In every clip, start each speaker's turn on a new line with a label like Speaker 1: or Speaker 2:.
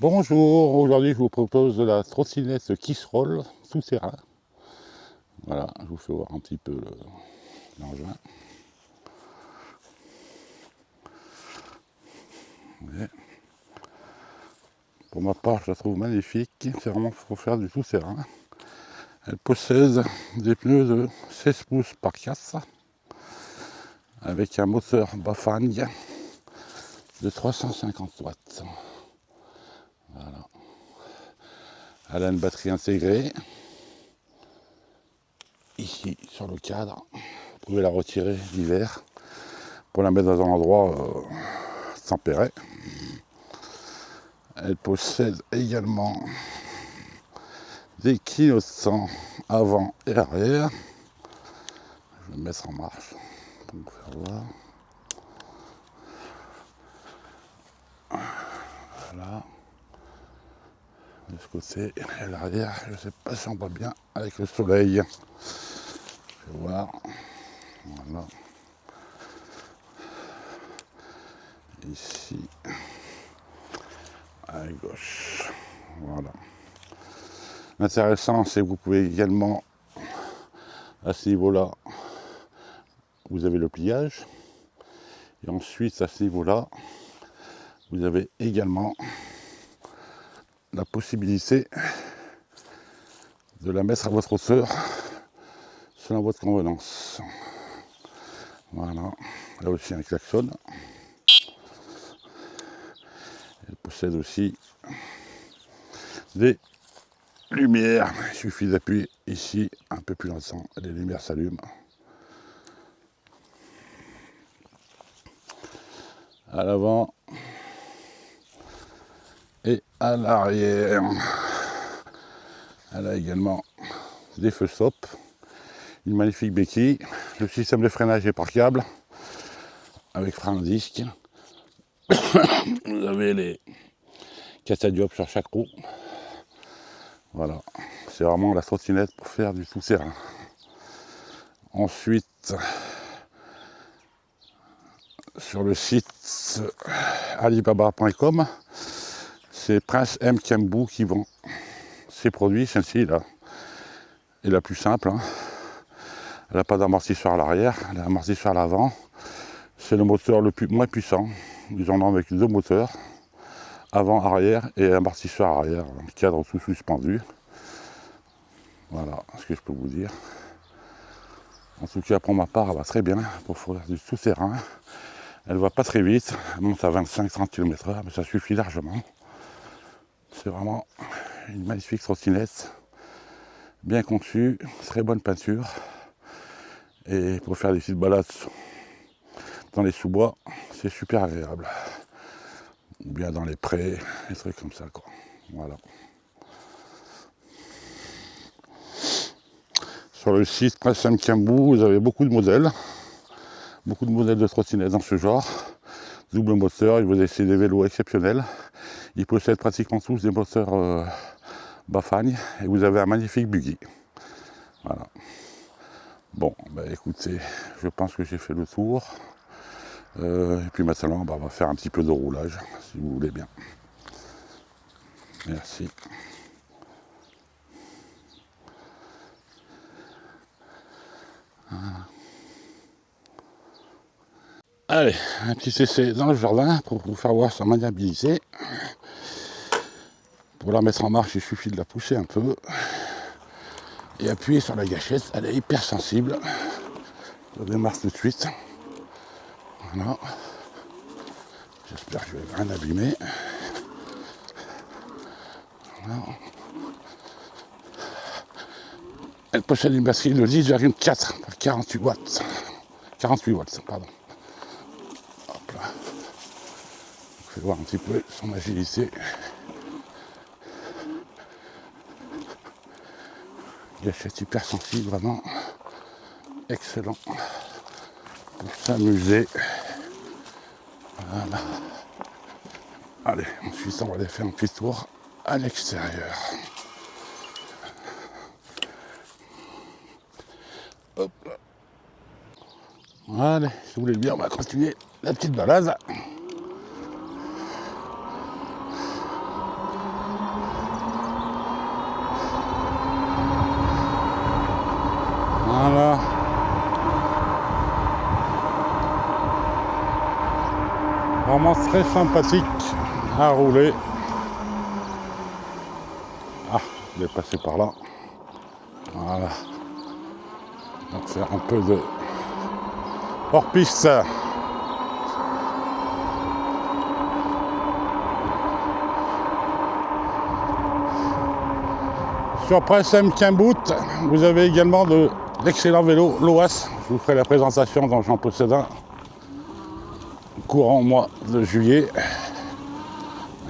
Speaker 1: Bonjour, aujourd'hui je vous propose de la trottinette Kissroll tout-terrain. Voilà, je vous fais voir un petit peu l'engin. Ouais. Pour ma part, je la trouve magnifique, c'est vraiment pour faire du tout-terrain. Elle possède des pneus de 16 pouces par 4 avec un moteur Bafang de 350 watts. Voilà. Elle a une batterie intégrée. Ici, sur le cadre, vous pouvez la retirer l'hiver pour la mettre dans un endroit tempéré. Elle possède également des clignotants avant et arrière. Je vais me mettre en marche pour vous faire voir. Voilà. De ce côté et l'arrière, je ne sais pas si on voit bien avec le soleil. Je vais voir. Voilà. Ici, à gauche. Voilà. L'intéressant, c'est que vous pouvez également, à ce niveau-là, vous avez le pliage. Et ensuite, à ce niveau-là, vous avez également la possibilité de la mettre à votre hauteur selon votre convenance. Voilà. Là aussi un klaxon. Elle possède aussi des lumières. Il suffit d'appuyer ici un peu plus longtemps et les lumières s'allument. À l'avant et à l'arrière. Elle a également des feux stop, une magnifique béquille. Le système de freinage est par câble avec frein à disque. Vous avez les catadiopes sur chaque roue. Voilà, c'est vraiment la trottinette pour faire du tout-terrain. Ensuite, sur le site alibaba.com, c'est Prince M. Kambou qui vend ses produits. Celle-ci là est la plus simple. Elle n'a pas d'amortisseur à l'arrière, elle a un amortisseur à l'avant. C'est le moteur le moins puissant. Ils en ont avec deux moteurs, avant, arrière et amortisseur arrière, cadre tout suspendu. Voilà ce que je peux vous dire. En tout cas, pour ma part, elle va très bien pour faire du tout-terrain. Elle va pas très vite, elle monte à 25-30 km/h, mais ça suffit largement. C'est vraiment une magnifique trottinette, bien conçue, très bonne peinture. Et pour faire des petites balades dans les sous-bois, c'est super agréable. Ou bien dans les prés, des trucs comme ça, quoi. Voilà. Sur le site Prince M. Kambou, vous avez beaucoup de modèles de trottinettes dans ce genre. Double moteur, il vous laisse des vélos exceptionnels. Ils possèdent pratiquement tous des moteurs Bafang et vous avez un magnifique buggy. Voilà. Bon, bah écoutez, je pense que j'ai fait le tour. Et puis maintenant, on va faire un petit peu de roulage, si vous voulez bien. Merci. Allez, un petit essai dans le jardin pour vous faire voir sa maniabilité. Pour la mettre en marche, il suffit de la pousser un peu et appuyer sur la gâchette. Elle est hyper sensible. Je démarre tout de suite. Voilà. J'espère que je vais rien abîmer. Voilà. Elle possède une batterie de 10,4 par 48 watts. 48 watts, pardon. Hop là. Je vais voir un petit peu son agilité. Gâchette hyper sensible, vraiment excellent pour s'amuser. Voilà. Allez, ensuite on va aller faire un petit tour à l'extérieur. Hop là. Allez, si vous voulez bien, on va continuer la petite balade. vraiment très sympathique à rouler. Ah, il est passé par là. Voilà. On va faire un peu de hors-piste. Sur Presse M Boot, vous avez également de l'excellent vélo Loas. Je vous ferai la présentation dont j'en possède un courant mois de juillet.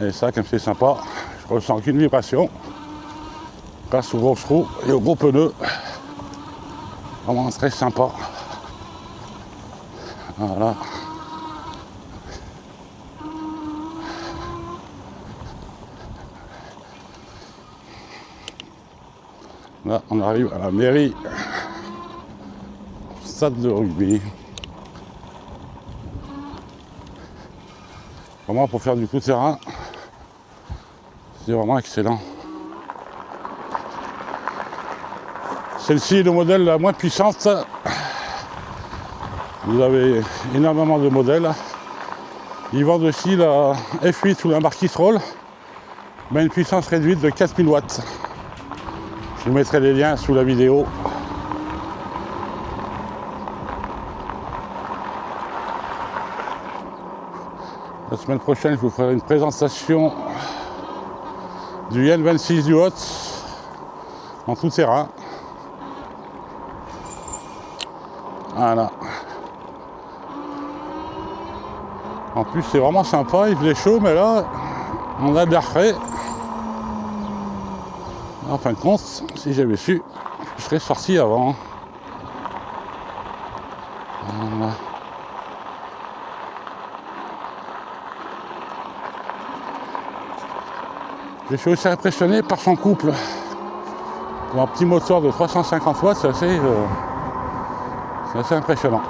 Speaker 1: Et ça, comme c'est sympa, je ressens qu'une vibration grâce aux grosses roues et aux gros pneus. Vraiment très sympa. Voilà. Là, on arrive à la mairie, stade de rugby. Vraiment, pour faire du tout-terrain, c'est vraiment excellent. Celle-ci est le modèle la moins puissante. Vous avez énormément de modèles. Ils vendent aussi la F8 ou la marque Roll, mais une puissance réduite de 4000 watts. Je vous mettrai les liens sous la vidéo. La semaine prochaine, je vous ferai une présentation du N26 du Hot en tout terrain. Voilà. En plus, c'est vraiment sympa, il faisait chaud, mais là, on a de l'air frais. En fin de compte, si j'avais su, je serais sorti avant. Voilà. Je suis aussi impressionné par son couple. Pour un petit moteur de 350 watts, c'est assez impressionnant.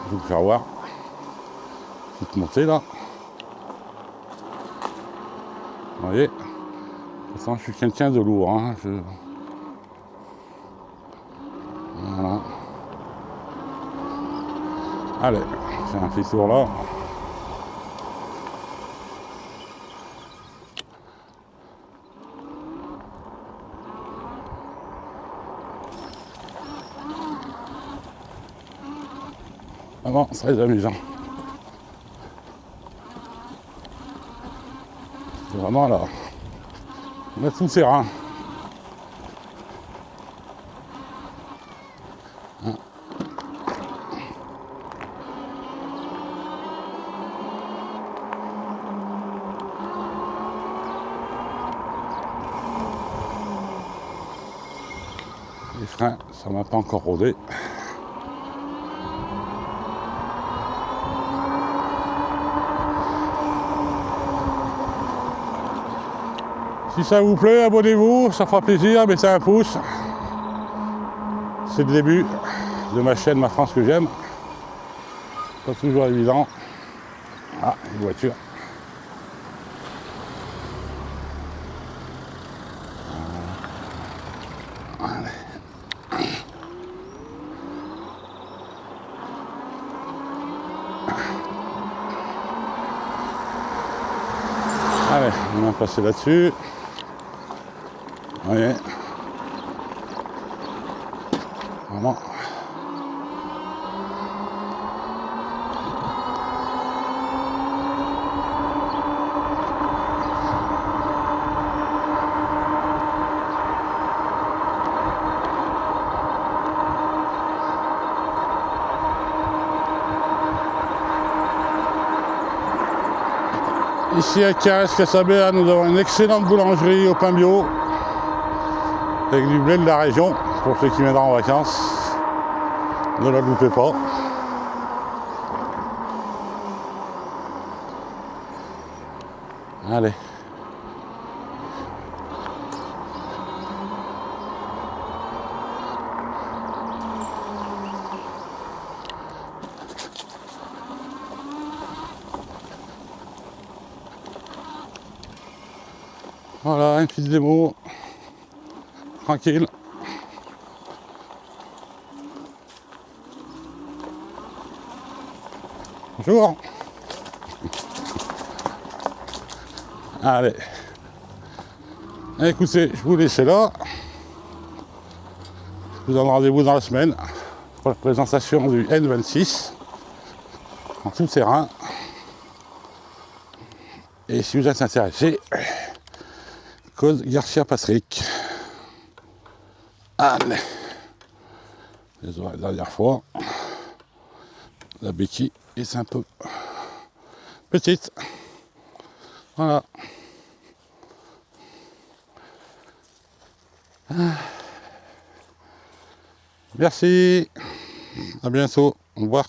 Speaker 1: Je vais vous faire voir. Petite montée là. Vous voyez. Pourtant, je suis quelqu'un de lourd. Hein. Voilà. Allez, on fait un petit tour là. Vraiment très amusant. C'est vraiment là. On a tout le terrain. Les freins, ça m'a pas encore rodé. Si ça vous plaît, abonnez-vous, ça fera plaisir, mettez un pouce. C'est le début de ma chaîne Ma France que j'aime. Pas toujours évident. Ah, une voiture. Allez, on va passer là-dessus. Oui. Vraiment. Ici à Carrez-Cassabéa, nous avons une excellente boulangerie au pain bio avec du blé de la région pour ceux qui viendront en vacances. Ne la loupez pas. Allez. Voilà, une petite démo. Tranquille. Bonjour. Allez. Écoutez, je vous laisse là. Je vous donne rendez-vous dans la semaine pour la présentation du N26 en tout terrain. Et si vous êtes intéressé, code Garcia Patrick. Allez. Désolé la dernière fois. La béquille est un peu petite. Voilà. Merci. À bientôt. Au revoir.